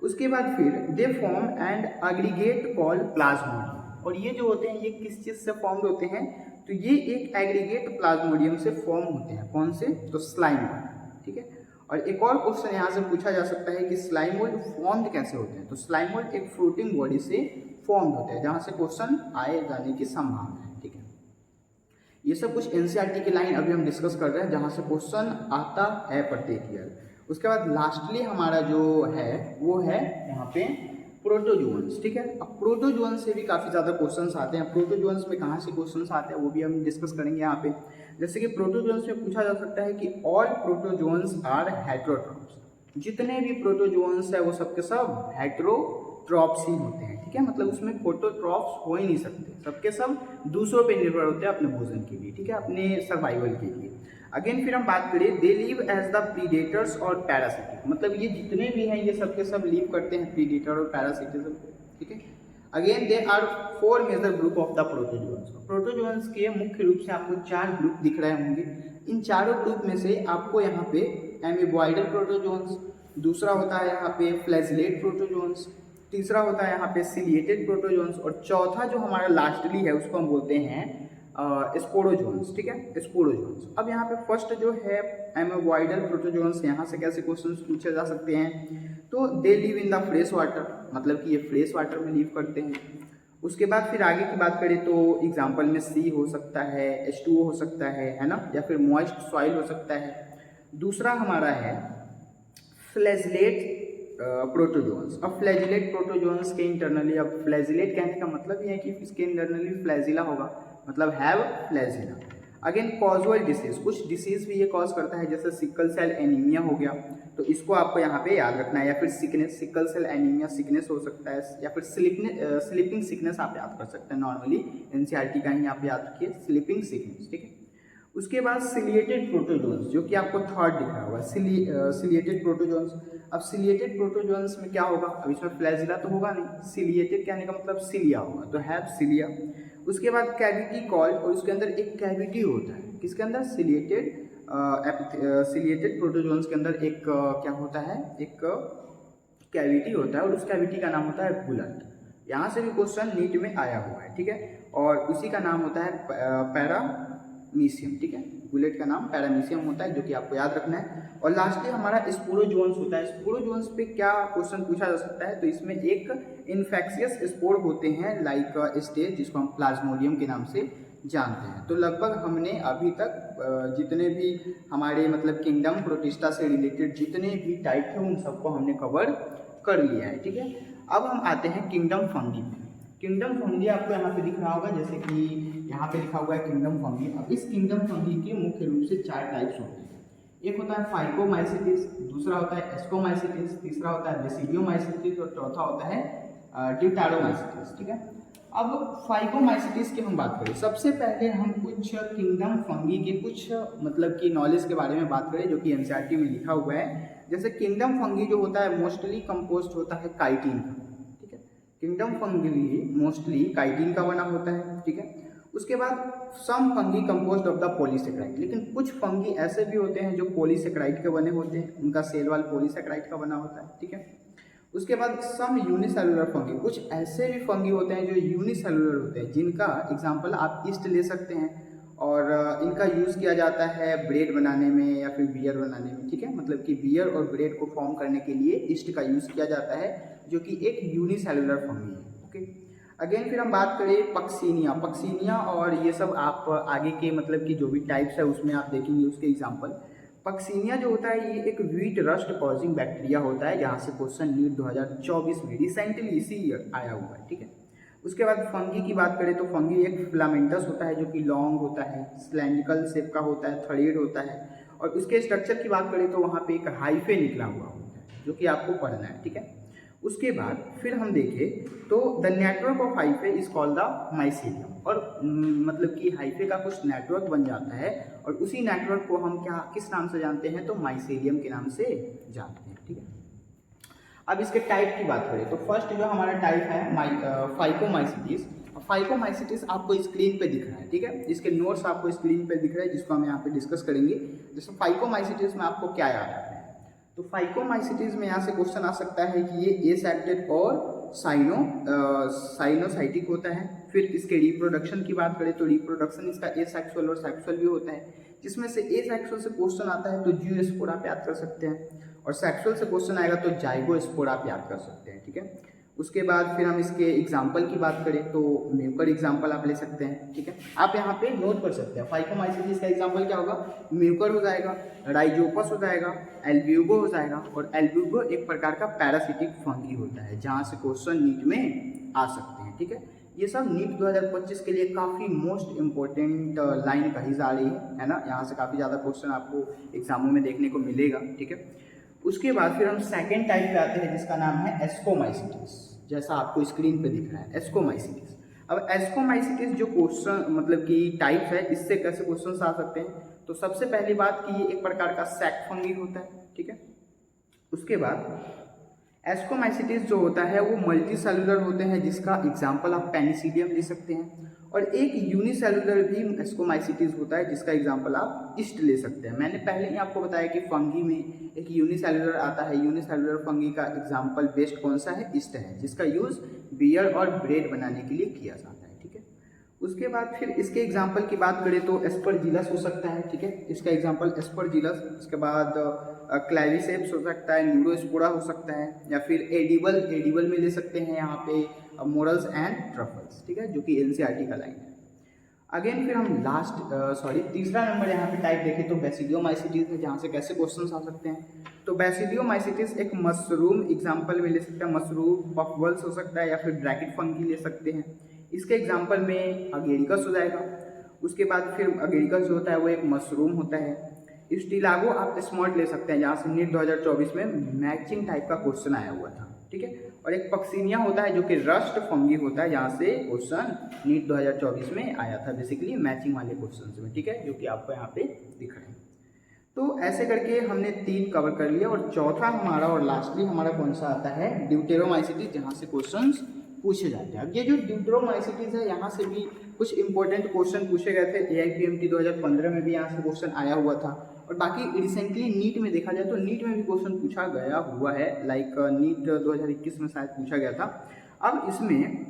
उसके बाद फिर they form and aggregate called Plasmodium, और ये जो होते हैं ये किस चीज से फॉर्म होते हैं, तो ये एक एग्रीगेट प्लाज्मोडियम से फॉर्म होते हैं। कौन से, तो स्लाइम मोल्ड, ठीक है। और एक और क्वेश्चन यहाँ से पूछा जा सकता है कि स्लाइम मोल्ड फॉर्म्ड कैसे होते हैं, तो स्लाइम मोल्ड एक फ्लोटिंग बॉडी से फॉर्म होते हैं, जहाँ से क्वेश्चन आए जाने की संभावना है, ठीक है। ये सब कुछ एनसीईआरटी की लाइन अभी हम डिस्कस कर रहे हैं जहाँ से क्वेश्चन आता है प्रत्येक ईयर। उसके बाद लास्टली हमारा जो है वो है यहाँ पे प्रोटोजोअन्स, ठीक है। अब प्रोटोजोअन्स से भी काफ़ी ज़्यादा क्वेश्चंस आते हैं। प्रोटोजोअन्स में कहाँ से क्वेश्चंस आते हैं वो भी हम डिस्कस करेंगे यहाँ पे। जैसे कि प्रोटोजोअन्स में पूछा जा सकता है कि ऑल प्रोटोजोअन्स आर हेटेरोट्रॉप्स, जितने भी प्रोटोजोअन्स है वो सबके सब हेटेरोट्रॉप्स ही होते हैं, ठीक है। मतलब उसमें फोटोट्रॉप्स हो ही नहीं सकते, सबके सब दूसरों पे निर्भर होते हैं अपने भोजन के लिए, ठीक है, अपने सर्वाइवल के लिए। अगेन फिर हम बात करें they live as the predators और पैरासिटिक, मतलब ये जितने भी हैं ये सबके सब लीव करते हैं प्रीडेटर और पैरासिटिज्म, ठीक है। Again they are 4 major group of the protozoans. Protozoans के मुख्य रूप से आपको 4 ग्रुप दिख रहे होंगे। इन चारों ग्रुप में से आपको यहाँ पे एमीबॉइडल प्रोटोजोअन्स, दूसरा होता है यहाँ पे फ्लैजिलेट प्रोटोजोअन्स, तीसरा होता है यहाँ पे सिलिएटेड प्रोटोजोअन्स, और चौथा जो हमारा लास्टली है उसको हम बोलते हैं स्पोरोजोन्स, ठीक है, स्पोरोजोन्स। अब यहाँ पे फर्स्ट जो है एमोबॉइडल प्रोटोजोन्स, यहाँ से कैसे क्वेश्चंस पूछे जा सकते हैं, तो they live in the fresh water, मतलब कि ये फ्रेश वाटर में लिव करते हैं। उसके बाद फिर आगे की बात करें तो एग्जाम्पल में सी हो सकता है, H2O हो सकता है ना, या फिर मॉइस्ट सॉइल हो सकता है। दूसरा हमारा है फ्लैजिलेट प्रोटोजोन्स। अब फ्लैजिलेट प्रोटोजोन्स के इंटरनली, अब फ्लैजिलेट कहने का मतलब ये है कि इसके इंटरनली फ्लैजिला होगा, मतलब have flagella. Again casual disease, कुछ डिसीज भी ये कॉज करता है, जैसे सिकल सेल एनीमिया हो गया, तो इसको आपको यहाँ पे याद रखना है, या फिर sickness, sickle cell anaemia sickness हो सकता है, या फिर स्लीपिंग सिकनेस आप याद कर सकते हैं, नॉर्मली एनसीईआरटी का ही आप याद रखिए स्लीपिंग सिकनेस, ठीक है। उसके बाद सिलिएटेड प्रोटोजोन्स, जो कि आपको थर्ड दिख रहा होगा, सिलिएटेड प्रोटोजोन्स। अब सिलिएटेड प्रोटोजोन्स में क्या होगा, अब इसमें फ्लैजिला तो होगा नहीं, सिलिएटेड कहने का मतलब सिलिया होगा, तो हैव सिलिया। उसके बाद कैविटी कॉल, और उसके अंदर एक कैविटी होता है, किसके अंदर, सिलिएटेड प्रोटोजोन्स के अंदर एक क्या होता है, एक कैविटी होता है, और उस कैविटी का नाम होता है बुलेट। यहाँ से भी क्वेश्चन नीट में आया हुआ है, ठीक है, और उसी का नाम होता है पैरामीशियम, ठीक है, बुलेट का नाम पैरामीशियम होता है, जो कि आपको याद रखना है। और लास्टली हमारा स्पोरोजोन्स होता है। स्पोरोजोन्स पे क्या क्वेश्चन पूछा जा सकता है, तो इसमें एक इन्फेक्शियस स्पोर होते हैं लाइक स्टेज, जिसको हम प्लाज्मोडियम के नाम से जानते हैं। तो लगभग हमने अभी तक जितने भी हमारे मतलब किंगडम प्रोटिस्टा से रिलेटेड जितने भी टाइप थे उन सबको हमने कवर कर लिया है, ठीक है। अब हम आते हैं किंगडम फंगी पे। किंगडम फंगी आपको यहाँ पे दिख रहा होगा, जैसे कि यहाँ पे लिखा हुआ है किंगडम फंगी। अब इस किंगडम फंगी के मुख्य रूप से 4 टाइप्स होते हैं। एक होता है फाइकोमाइसिटिस, दूसरा होता है एस्कोमाइसिटिस, तीसरा होता है बेसिडियोमाइसिटिस, और चौथा होता है ड्यूटारोमाइसिटिस, ठीक है। अब फाइकोमाइसिटिस की हम बात करें, सबसे पहले हम कुछ किंगडम फंगी के कुछ मतलब कि नॉलेज के बारे में बात करें, जो कि एनसीईआरटी में लिखा हुआ है। जैसे किंगडम फंगी जो होता है मोस्टली कंपोस्ट होता है काइटिन का, ठीक है। किंगडम फंगी मोस्टली काइटिन का बना होता है, ठीक है। उसके बाद some fungi composed of the polysaccharide, लेकिन कुछ फंगी ऐसे भी होते हैं जो पॉलीसेक्राइड के बने होते हैं, उनका सेल वाल पॉलीसेक्राइड का बना होता है, ठीक है। उसके बाद सम यूनिसेलुलर फंगी, कुछ ऐसे भी फंगी होते हैं जो यूनिसेलुलर होते हैं, जिनका एग्जांपल आप ईस्ट ले सकते हैं, और इनका यूज़ किया जाता है ब्रेड बनाने में या फिर बियर बनाने में, ठीक है। मतलब कि बियर और ब्रेड को फॉर्म करने के लिए ईस्ट का यूज़ किया जाता है, जो कि एक यूनिसेलुलर फंगी है, ओके। अगेन फिर हम बात करें पक्सीनिया, और ये सब आप आगे के मतलब कि जो भी टाइप्स है उसमें आप देखेंगे उसके एग्जाम्पल। पक्सीनिया जो होता है ये एक वीट रस्ट कॉजिंग बैक्टीरिया होता है, जहाँ से क्वेश्चन नीट 2024 में रिसेंटली इसी ईयर आया हुआ है, ठीक है। उसके बाद फंगी की बात करें तो फंगी एक फिलामेंटस होता है, जो कि लॉन्ग होता है, सिलेंड्रिकल शेप का होता है, थ्रेड होता है, और उसके स्ट्रक्चर की बात करें तो वहाँ पे एक हाइफे निकला हुआ होता है, जो कि आपको पढ़ना है, ठीक है। उसके बाद फिर हम देखें तो the network of hyphae is called the mycelium, और मतलब कि हाइफे का कुछ नेटवर्क बन जाता है, और उसी नेटवर्क को हम क्या किस नाम से जानते हैं, तो माइसीलियम के नाम से जानते हैं, ठीक है। अब इसके टाइप की बात करें तो फर्स्ट जो हमारा टाइप है फाइकोमाइसिटिस। फाइकोमाइसिटिस आपको स्क्रीन पे दिख रहा है, ठीक है, इसके नोट्स आपको स्क्रीन पे दिख रहा है जिसको हम यहाँ पे डिस्कस करेंगे। जैसे फाइकोमाइसिटिस में आपको क्या याद आता है, तो फाइकोमाइसिटिस में यहाँ से क्वेश्चन आ सकता है कि ये एसेप्टेड और साइनोसाइटिक होता है। फिर इसके रिप्रोडक्शन की बात करें तो रिप्रोडक्शन इसका एसेक्सुअल और सेक्सुअल भी होता है, जिसमें से एसेक्सुअल से क्वेश्चन आता है तो जियोस्पोरा आप याद कर सकते हैं, और सेक्सुअल से क्वेश्चन आएगा तो जाइगोस्पोरा आप याद कर सकते हैं, ठीक है। उसके बाद फिर हम इसके एग्जाम्पल की बात करें तो म्यूकर एग्जाम्पल आप ले सकते हैं, ठीक है, आप यहाँ पे नोट कर सकते हैं। फाइकोमाइसिटिस का एग्जाम्पल क्या होगा, म्यूकर हो जाएगा, राइजोपस हो जाएगा, एल्ब्यूगो हो जाएगा, और एल्ब्यूगो एक प्रकार का पैरासिटिक फंगी होता है जहाँ से क्वेश्चन नीट में आ सकते हैं, ठीक है। ये सब नीट 2025 के लिए काफ़ी मोस्ट इम्पोर्टेंट लाइन कही जा रही है ना, यहाँ से काफ़ी ज़्यादा क्वेश्चन आपको एग्जामों में देखने को मिलेगा, ठीक है। उसके बाद फिर हम सेकेंड टाइप पे आते हैं जिसका नाम है एस्कोमाइसिटिस, जैसा आपको स्क्रीन पे दिख रहा है एस्कोमाइसिटिस। अब एस्कोमाइसिटिस जो क्वेश्चन मतलब कि टाइप है, इससे कैसे क्वेश्चन आ सकते हैं, तो सबसे पहली बात कि ये एक प्रकार का सैक फंगी होता है, ठीक है। उसके बाद एस्कोमाइसिटिस जो होता है वो मल्टी सेलुलर होते हैं, जिसका एग्जाम्पल आप पेनिसिलियम ले सकते हैं, और एक यूनिसेलुलर भी एस्कोमाइसिटिस होता है जिसका एग्जाम्पल आप ईस्ट ले सकते हैं। मैंने पहले ही आपको बताया कि फंगी में एक यूनिसेलुलर आता है, यूनिसेलुलर फंगी का एग्जाम्पल बेस्ट कौन सा है, ईस्ट है, जिसका यूज़ बियर और ब्रेड बनाने के लिए किया जाता है, ठीक है। उसके बाद फिर इसके एग्जाम्पल की बात करें तो एस्परजिलस हो सकता है, ठीक है, इसका एग्जाम्पल एस्परजिलस। उसके बाद क्लैविसेप्स हो सकता है, न्यूरोस्पोरा हो सकता है, या फिर एडिबल में ले सकते हैं यहाँ पे मोरल्स एंड ट्रफल्स, ठीक है, जो कि एनसीईआरटी का लाइन है। अगेन फिर हम तीसरा नंबर यहाँ पे टाइप देखें तो बैसिडियोमाइसिटिस है, जहाँ से कैसे क्वेश्चन आ सकते हैं, तो बैसिडियोमाइसिटिस एक मशरूम एग्जाम्पल में ले सकते हैं, मशरूम पफबल्स हो सकता है, या फिर ड्रैगन फंगी ले सकते हैं। इसके एग्जाम्पल में अगेरिकस हो जाएगा। उसके बाद फिर अगेरिकस जो होता है वो एक मशरूम होता है। स्टिलागो आप स्मॉट ले सकते हैं, जहाँ से नीट 2024 में मैचिंग टाइप का क्वेश्चन आया हुआ था, ठीक है। और एक पक्सीनिया होता है जो कि रस्ट फंगी होता है, जहाँ से क्वेश्चन नीट 2024 में आया था बेसिकली मैचिंग वाले क्वेश्चन में, ठीक है, जो कि आपको यहाँ पे दिख रहे हैं। तो ऐसे करके हमने 3 कवर कर लिया, और चौथा हमारा और लास्टली हमारा कौन सा आता है, ड्यूटेरोमाइसिटिस, जहाँ से क्वेश्चंस पूछे जाते हैं। अब ये जो ड्यूटेरोमाइसिटिस है, यहाँ से भी कुछ इंपॉर्टेंट क्वेश्चन पूछे गए थे, AIPMT 2015 में भी यहाँ से क्वेश्चन आया हुआ था, और बाकी रिसेंटली नीट में देखा जाए तो नीट में भी क्वेश्चन पूछा गया हुआ है, लाइक नीट 2021 में शायद पूछा गया था। अब इसमें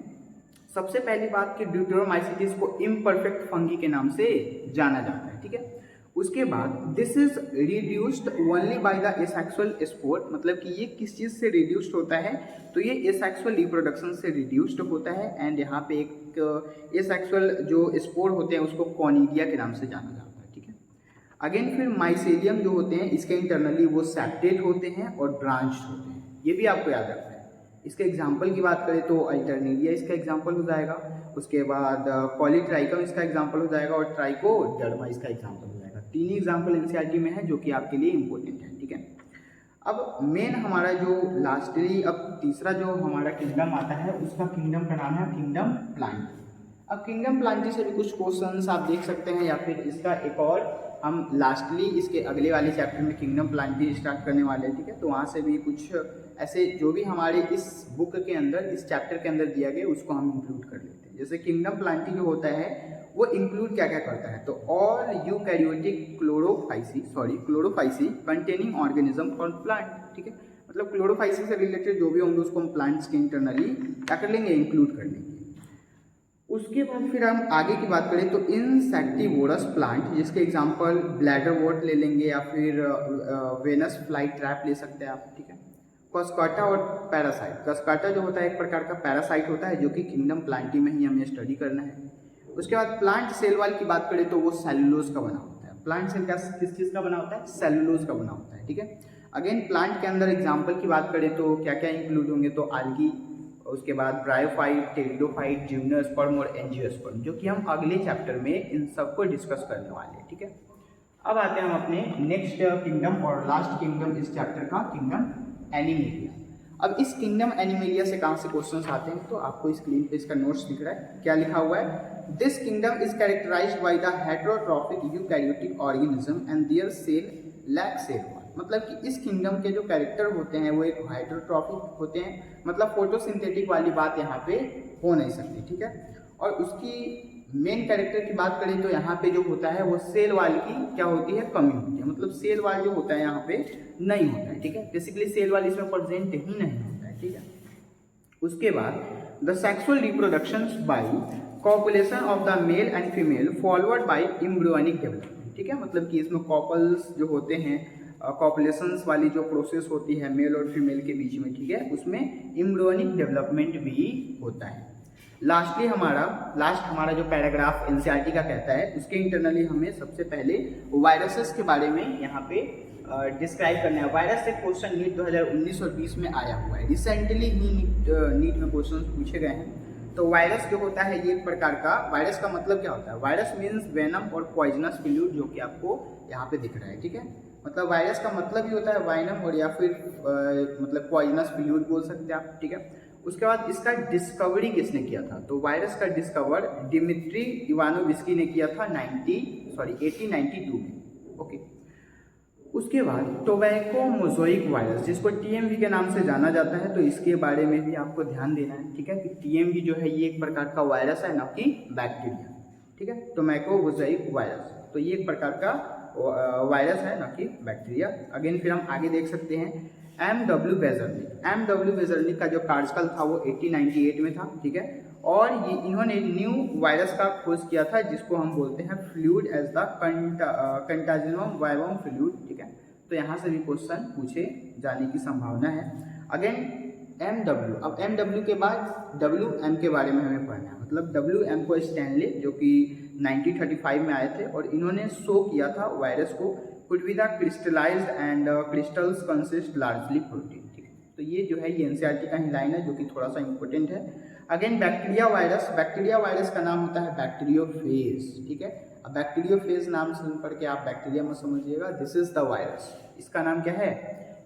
सबसे पहली बात कि ड्यूटेरोमाइसिटिस को इम्परफेक्ट फंगी के नाम से जाना जाता है, ठीक है। उसके बाद this is reduced only by the asexual spore, मतलब कि ये किस चीज़ से रिड्यूस्ड होता है, तो ये एसेक्सुअल रिप्रोडक्शन से रिड्यूस्ड होता है। एंड यहाँ पे एक एसेक्सुअल जो स्पोर होते हैं उसको कॉनिडिया के नाम से जाना जाता है, ठीक है। अगेन फिर माइसेलियम जो होते हैं इसके इंटरनली वो सेप्टेड होते हैं और ब्रांच्ड होते हैं, ये भी आपको याद रखना है। इसके एग्जाम्पल की बात करें तो अल्टरनेरिया इसका एग्जाम्पल हो जाएगा। उसके बाद पॉलीट्राइकम इसका एग्जाम्पल हो जाएगा, और ट्राइकोडर्मा इसका एग्जाम्पल हो जाएगा। 3 एग्जाम्पल एनसीईआरटी में है जो कि आपके लिए इंपॉर्टेंट है, ठीक है। अब मेन हमारा जो लास्टली अब तीसरा जो हमारा किंगडम आता है उसका किंगडम का नाम है किंगडम प्लांटी। अब किंगडम प्लांटी से भी कुछ क्वेश्चंस आप देख सकते हैं, या फिर इसका एक और हम लास्टली इसके अगले वाले चैप्टर में किंगडम प्लांटी स्टार्ट करने वाले हैं, ठीक है। तो वहाँ से भी कुछ ऐसे जो भी हमारे इस बुक के अंदर इस चैप्टर के अंदर दिया गया उसको हम इंक्लूड कर लेते हैं। जैसे किंगडम प्लांटी जो होता है वो इंक्लूड क्या क्या करता है, तो all eukaryotic Chlorophyceae containing organism for plant, ठीक है। मतलब क्लोरोफाइसी से रिलेटेड जो भी होंगे उसको हम प्लांट्स के इंटरनली क्या कर लेंगे, इंक्लूड कर लेंगे। उसके बाद फिर हम आगे की बात करें तो इंसेक्टिवोरस प्लांट, जिसके एग्जांपल ब्लैडर वॉट ले लेंगे, या फिर वेनस फ्लाई ट्रैप ले सकते हैं आप, ठीक है। कस्काटा और पैरासाइट, कस्काटा जो होता है एक प्रकार का पैरासाइट होता है जो कि किंगडम प्लांटी में ही हमें स्टडी करना है। उसके बाद प्लांट सेल वाल की बात करें तो वो सेलुलोज का बना होता है। प्लांट सेल का किस चीज़ का बना होता है, सेलुलोज का बना होता है, ठीक है। अगेन प्लांट के अंदर एग्जाम्पल की बात करें तो क्या क्या इंक्लूड होंगे, तो आल्गी, उसके बाद ब्रायोफाइट, टेरिडोफाइट, जिम्नोस्पर्म और एंजियोस्पर्म, जो कि हम अगले चैप्टर में इन सबको डिस्कस करने वाले हैं, ठीक है। अब आते हैं हम अपने नेक्स्ट किंगडम और लास्ट किंगडम इस चैप्टर का, किंगडम एनिमेलिया। अब इस किंगडम एनिमेलिया से कहाँ से क्वेश्चंस आते हैं, तो आपको स्क्रीन पे इसका नोट्स दिख रहा है, क्या लिखा हुआ है, this kingdom is characterised by the heterotrophic eukaryotic organism and their cell lack cell wall. मतलब कि इस किंगडम के जो कैरेक्टर होते हैं वो एक हाइड्रोट्रॉफिक होते हैं, मतलब फोटोसिंथेटिक वाली बात यहाँ पे हो नहीं सकती, ठीक है। और उसकी मेन कैरेक्टर की बात करें तो यहाँ पे जो होता है वो सेल वाल की क्या होती है, कमी होती है, मतलब सेल वाल जो होता है यहाँ पे नहीं होता है, ठीक है। बेसिकली सेल वाल इसमें प्रेजेंट ही नहीं होता है, ठीक है। उसके बाद the sexual reproductions by copulation of the male and female followed by embryonic development, ठीक है। मतलब कि इसमें कॉपल्स जो होते हैं, कॉपुलेशंस वाली जो प्रोसेस होती है मेल और फीमेल के बीच में, ठीक है, उसमें एम्ब्रियोनिक डेवलपमेंट भी होता है। लास्ट हमारा जो पैराग्राफ एनसीईआरटी का कहता है उसके इंटरनली हमें सबसे पहले वायरसेस के बारे में यहाँ पे डिस्क्राइब करना है। वायरस से क्वेश्चन नीट 2019 और 20 में आया हुआ है, रिसेंटली ही नीट में क्वेश्चन पूछे गए हैं। तो वायरस जो होता है ये एक प्रकार का, वायरस का मतलब क्या होता है, वायरस मीन्स वेनम और पॉइजनस फ्लूइड, जो कि आपको यहाँ पे दिख रहा है, ठीक है। मतलब वायरस का मतलब ही होता है वाइनम और या फिर मतलब पॉइजनस फ्लूइड बोल सकते हैं आप, ठीक है। उसके बाद इसका डिस्कवरी किसने किया था, तो वायरस का डिस्कवर डिमिट्री इवानोविस्की ने किया था 1892 में, ओके। उसके बाद टोबैको मोज़ोइक वायरस, जिसको टीएमवी के नाम से जाना जाता है, तो इसके बारे में भी आपको ध्यान देना है, ठीक है, कि टीएमवी जो है ये एक प्रकार का वायरस है, ना कि बैक्टीरिया, ठीक है। टोबैको मोज़ोइक वायरस, तो ये एक प्रकार का वायरस है, ना कि बैक्टीरिया। अगेन फिर हम आगे देख सकते हैं एम.डब्ल्यू. वेजर्निक का जो कार्यकाल था वो 1898 में था, ठीक है। और ये इन्होंने न्यू वायरस का खोज किया था जिसको हम बोलते हैं फ्लूइड एज द कंटाजिनोम वायवम फ्लूइड, ठीक है। तो यहाँ से भी क्वेश्चन पूछे जाने की संभावना है। अगेन एम.डब्ल्यू, अब एम.डब्ल्यू के बाद डब्ल्यू.एम के बारे में हमें पढ़ना है। मतलब डब्ल्यू.एम को स्टैनले जो कि 1935 में आए थे और इन्होंने शो किया था वायरस को could be the crystallized and crystals consist largely protein, ठीक है। तो ये जो है ये एनसीईआरटी का ही लाइन है जो कि थोड़ा सा इंपॉर्टेंट है। अगेन बैक्टीरिया वायरस का नाम होता है बैक्टीरियोफेज, ठीक है। अब बैक्टीरियोफेज नाम सुन करके आप बैक्टीरिया में समझिएगा, दिस इज द वायरस, इसका नाम क्या है,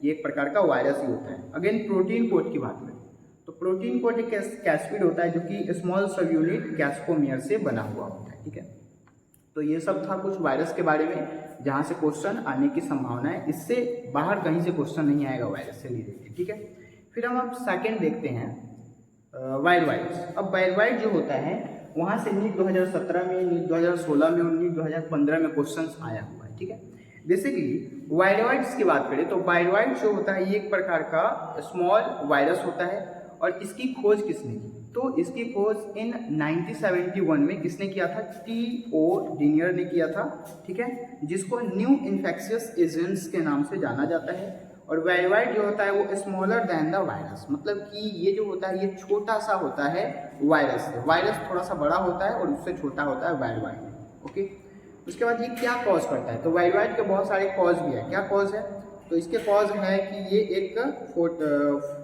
ये एक प्रकार का वायरस ही होता है। अगेन प्रोटीन कोड की बात करें तो प्रोटीन कोड एक कैस्पिड होता है जो कि स्मॉल सब यूनिट कैस्पोमियर से बना हुआ होता है, ठीक है। तो ये सब था कुछ वायरस के बारे में जहाँ से क्वेश्चन आने की संभावना है, इससे बाहर कहीं से क्वेश्चन नहीं आएगा वायरस से रिलेटेड, ठीक है। फिर हम अब सेकंड देखते हैं वाइल्ड वायरस। अब वाइल्ड वायरस जो होता है वहाँ से नीट 2017 में, नीट 2016 में और नीट 2015 में क्वेश्चन आया हुआ है, ठीक है। बेसिकली वाइल्ड वायरस की बात करें तो वाइल्ड वायरस जो होता है ये एक प्रकार का स्मॉल वायरस होता है और इसकी खोज किसने की, तो इसकी खोज इन 1971 में किसने किया था, T.O. डिनियर ने किया था, ठीक है, जिसको न्यू इन्फेक्शियस एजेंट्स के नाम से जाना जाता है। और वायरस जो होता है वो स्मॉलर दैन द वायरस, मतलब कि ये जो होता है ये छोटा सा होता है वायरस से, वायरस थोड़ा सा बड़ा होता है और उससे छोटा होता है वायरस, ओके। उसके बाद ये क्या कॉज करता है, तो वायरस के बहुत सारे कॉज भी है। क्या कॉज है, तो इसके कॉज है कि ये एक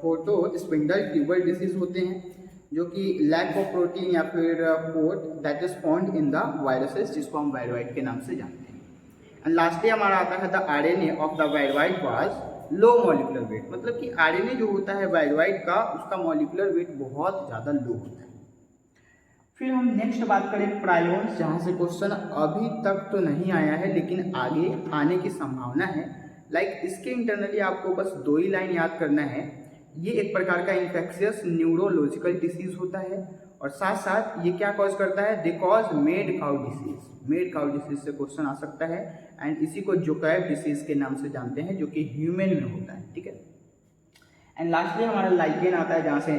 फोटो स्पिंडल ट्यूबर डिसीज होते हैं जो कि लैक ऑफ प्रोटीन या फिर port that is found in the viruses, जिसको हम वायरस के नाम से जानते हैं। एंड लास्टली हमारा आता है the RNA of the virus was low molecular weight, मतलब कि आरएनए जो होता है वायरस का उसका मॉलिकुलर वेट बहुत ज़्यादा लो होता है। फिर हम नेक्स्ट बात करें प्रायोन्स, जहाँ से क्वेश्चन अभी तक तो नहीं आया है लेकिन आगे आने की संभावना है। लाइक इसके इंटरनली आपको बस 2 ही लाइन याद करना है। ये एक प्रकार का इन्फेक्शियस न्यूरोलॉजिकल डिसीज होता है और साथ साथ ये क्या कॉज करता है, they cause made cow disease. Made cow disease से क्वेश्चन आ सकता है एंड इसी को जोकैब डिसीज के नाम से जानते हैं जो कि ह्यूमन में होता है, ठीक है। एंड लास्टली हमारा लाइकेन आता है जहाँ से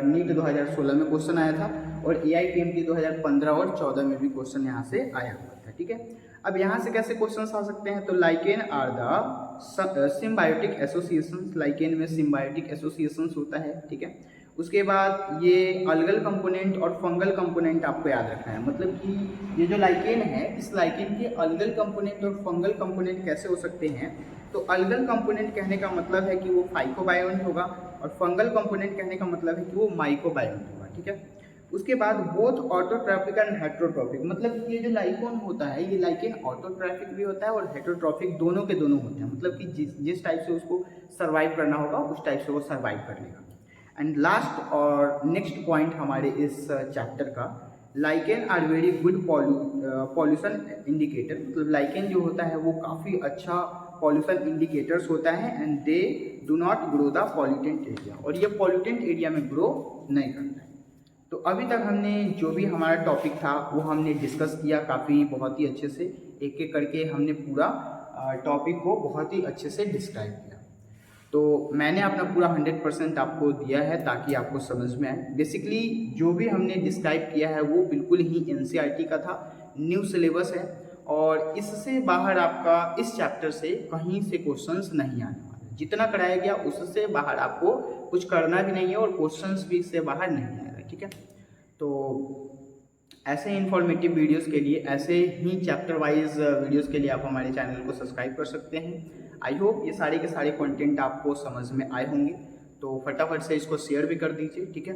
नीट 2016 में क्वेश्चन आया था और AIPMT 2015 और 14 में भी क्वेश्चन यहाँ से आया हुआ था, ठीक है। अब यहाँ से कैसे क्वेश्चंस आ सकते हैं, तो lichen are the symbiotic associations, lichen में सिम्बायोटिक एसोसिएशंस होता है, ठीक है। उसके बाद ये अलगल कंपोनेंट और फंगल कंपोनेंट आपको याद रखना है, मतलब कि ये जो लाइकेन है इस लाइकेन के अलगल कंपोनेंट और फंगल कंपोनेंट कैसे हो सकते हैं, तो अलगल कंपोनेंट कहने का मतलब है कि वो फाइकोबायोंट होगा और फंगल कंपोनेंट कहने का मतलब है कि वो माइकोबायोंट होगा, ठीक है। उसके बाद बोथ ऑटोट्रॉपिक एंड हेट्रोट्रॉपिक, मतलब ये जो लाइकेन होता है ये लाइकेन ऑटोट्रॉपिक भी होता है और हेट्रोट्रॉपिक दोनों के दोनों होते हैं, मतलब कि जिस टाइप से उसको सर्वाइव करना होगा उस टाइप से वो सर्वाइव कर लेगा। एंड लास्ट और नेक्स्ट पॉइंट हमारे इस चैप्टर का, lichen are very good pollution indicator, मतलब लाइकेन जो होता है वो काफ़ी अच्छा पॉल्यूशन इंडिकेटर्स होता है and they do not grow the pollutant area, और ये पॉल्यूटेंट एरिया में ग्रो नहीं करता है। तो अभी तक हमने जो भी हमारा टॉपिक था वो हमने डिस्कस किया काफ़ी बहुत ही अच्छे से, एक एक करके हमने पूरा टॉपिक को बहुत ही अच्छे से डिस्क्राइब किया। तो मैंने अपना पूरा 100% आपको दिया है ताकि आपको समझ में आए। बेसिकली जो भी हमने डिस्क्राइब किया है वो बिल्कुल ही NCERT का था, न्यू सिलेबस है, और इससे बाहर आपका इस चैप्टर से कहीं से क्वेश्चंस नहीं आने वाले। जितना कराया गया उससे बाहर आपको कुछ करना भी नहीं है और क्वेश्चंस भी इससे बाहर नहीं आएगा, ठीक है। तो ऐसे इन्फॉर्मेटिव वीडियोस के लिए, ऐसे ही चैप्टर वाइज वीडियोस के लिए आप हमारे चैनल को सब्सक्राइब कर सकते हैं। आई होप ये सारे के सारे कंटेंट आपको समझ में आए होंगे, तो फटाफट से इसको शेयर भी कर दीजिए, ठीक है।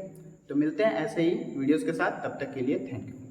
तो मिलते हैं ऐसे ही वीडियोस के साथ, तब तक के लिए थैंक यू।